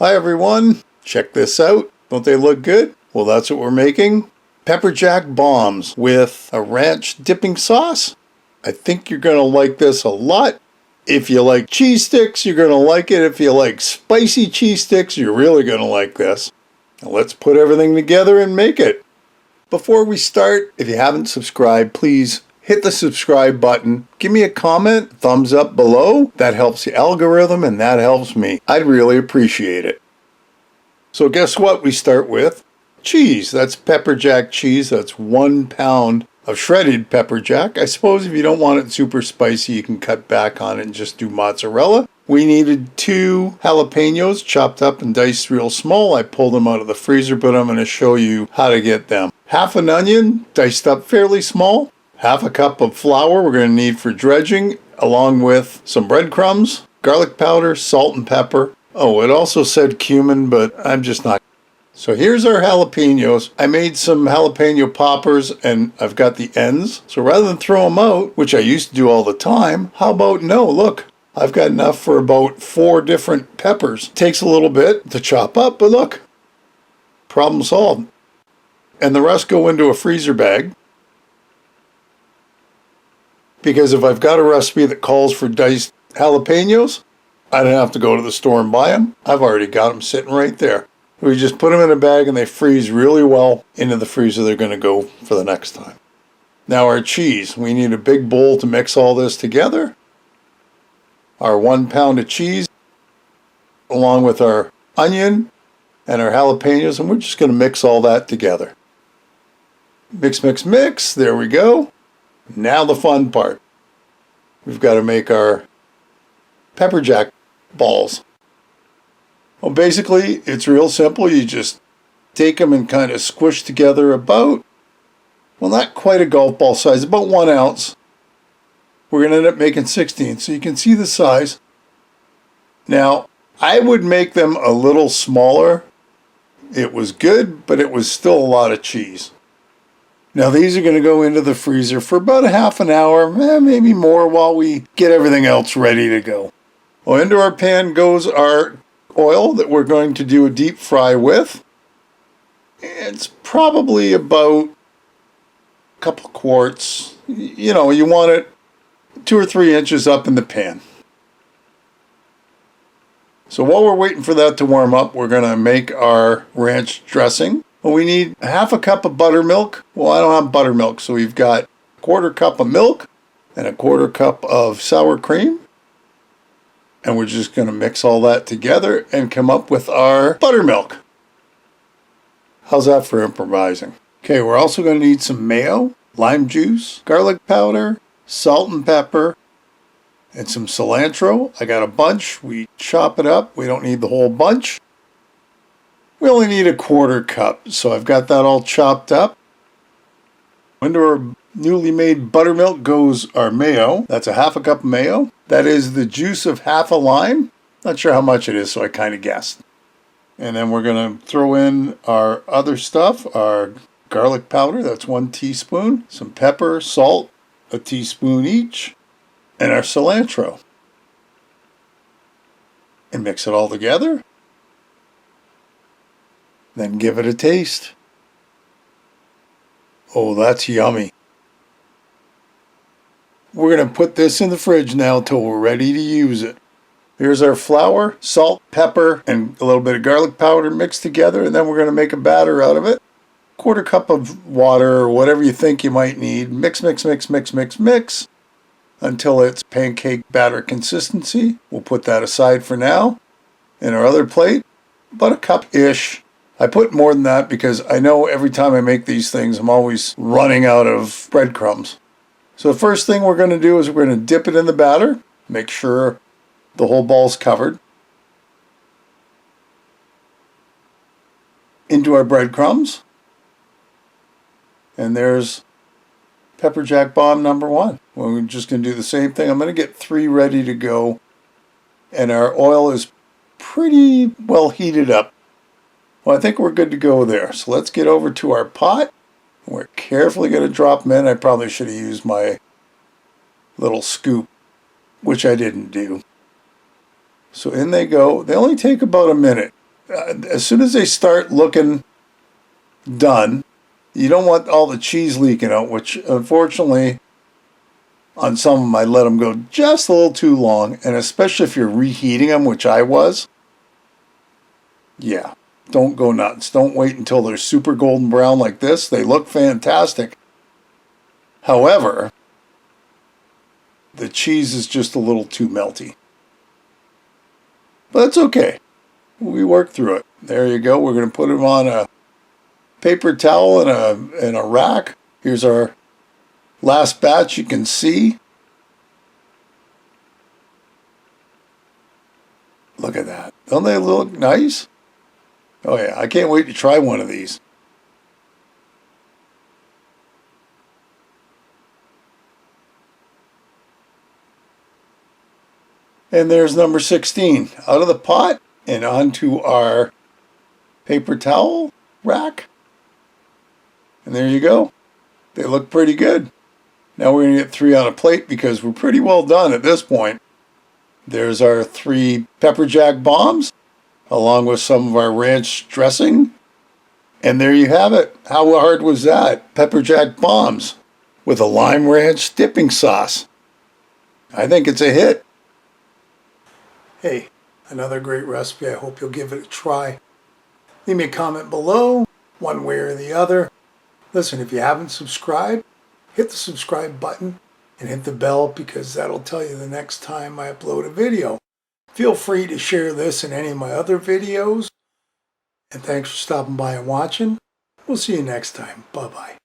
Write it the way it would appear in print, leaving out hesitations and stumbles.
Hi everyone, check this out. Don't they look good? Well, that's what we're making. Pepper jack bombs with a ranch dipping sauce. I think you're going to like this a lot. If you like cheese sticks, you're going to like it. If you like spicy cheese sticks, you're really going to like this. Now let's put everything together and make it. Before we start, if you haven't subscribed, please hit the subscribe button. Give me a comment, thumbs up below. That helps the algorithm and that helps me. I'd really appreciate it. So guess what we start with? Cheese. That's pepper jack cheese. That's 1 pound of shredded pepper jack. I suppose if you don't want it super spicy, you can cut back on it and just do mozzarella. We needed 2 jalapenos chopped up and diced real small. I pulled them out of the freezer, but I'm going to show you how to get them. Half an onion, diced up fairly small. Half a cup of flour we're going to need for dredging, along with some breadcrumbs, garlic powder, salt and pepper. Oh, it also said cumin, but I'm just not. So here's our jalapenos. I made some jalapeno poppers and I've got the ends. So rather than throw them out, which I used to do all the time, how about no, look, I've got enough for about 4 different peppers. Takes a little bit to chop up, but look, problem solved. And the rest go into a freezer bag. Because if I've got a recipe that calls for diced jalapenos, I don't have to go to the store and buy them. I've already got them sitting right there. We just put them in a bag and they freeze really well into the freezer. They're going to go for the next time. Now our cheese. We need a big bowl to mix all this together. Our 1 pound of cheese, along with our onion and our jalapenos, and we're just going to mix all that together. Mix, mix, mix. There we go. Now the fun part. We've got to make our pepper jack balls. Well, basically, it's real simple. You just take them and kind of squish together about, well, not quite a golf ball size, about 1 ounce. We're going to end up making 16, so you can see the size. Now, I would make them a little smaller. It was good, but it was still a lot of cheese. Now these are going to go into the freezer for about a half an hour, maybe more, while we get everything else ready to go. Well, into our pan goes our oil that we're going to do a deep fry with. It's probably about a couple quarts. You know, you want it 2 or 3 inches up in the pan. So while we're waiting for that to warm up, we're going to make our ranch dressing. Well, we need half a cup of buttermilk. Well, I don't have buttermilk, so we've got 1/4 cup of milk and 1/4 cup of sour cream. And we're just going to mix all that together and come up with our buttermilk. How's that for improvising? Okay, we're also going to need some mayo, lime juice, garlic powder, salt and pepper, and some cilantro. I got a bunch. We chop it up. We don't need the whole bunch. We only need 1/4 cup, so I've got that all chopped up. Into our newly made buttermilk goes our mayo. That's a half a cup of mayo. That is the juice of half a lime. Not sure how much it is, so I kind of guessed. And then we're going to throw in our other stuff, our garlic powder. That's 1 teaspoon. Some pepper, salt, a teaspoon each. And our cilantro. And mix it all together. Then give it a taste. Oh, that's yummy. We're going to put this in the fridge now till we're ready to use it. Here's our flour, salt, pepper, and a little bit of garlic powder mixed together, and then we're going to make a batter out of it. 1/4 cup of water or whatever you think you might need. Mix, mix, mix, mix, mix, mix until it's pancake batter consistency. We'll put that aside for now. In our other plate, about a cup-ish. I put more than that because I know every time I make these things, I'm always running out of breadcrumbs. So the first thing we're going to do is we're going to dip it in the batter. Make sure the whole ball's covered. Into our breadcrumbs. And there's pepper jack bomb number 1. Well, we're just going to do the same thing. I'm going to get 3 ready to go. And our oil is pretty well heated up. Well, I think we're good to go there. So let's get over to our pot. We're carefully going to drop them in. I probably should have used my little scoop, which I didn't do. So in they go. They only take about a minute. As soon as they start looking done, you don't want all the cheese leaking out, which unfortunately on some of them I let them go just a little too long, and especially if you're reheating them, which I was. Yeah, don't go nuts. Don't wait until they're super golden brown like this. They look fantastic. However, the cheese is just a little too melty. But that's okay. We work through it. There you go. We're going to put them on a paper towel and a rack. Here's our last batch. You can see. Look at that. Don't they look nice? Oh yeah, I can't wait to try one of these. And there's number 16 out of the pot and onto our paper towel rack. And there you go. They look pretty good. Now we're going to get 3 on a plate because we're pretty well done at this point. There's our 3 pepper jack bombs along with some of our ranch dressing. And there you have it. How hard was that? Pepper jack bombs with a lime ranch dipping sauce. I think it's a hit. Hey, another great recipe. I hope you'll give it a try. Leave me a comment below, one way or the other. Listen, if you haven't subscribed, hit the subscribe button and hit the bell because that'll tell you the next time I upload a video. Feel free to share this and any of my other videos. And thanks for stopping by and watching. We'll see you next time. Bye-bye.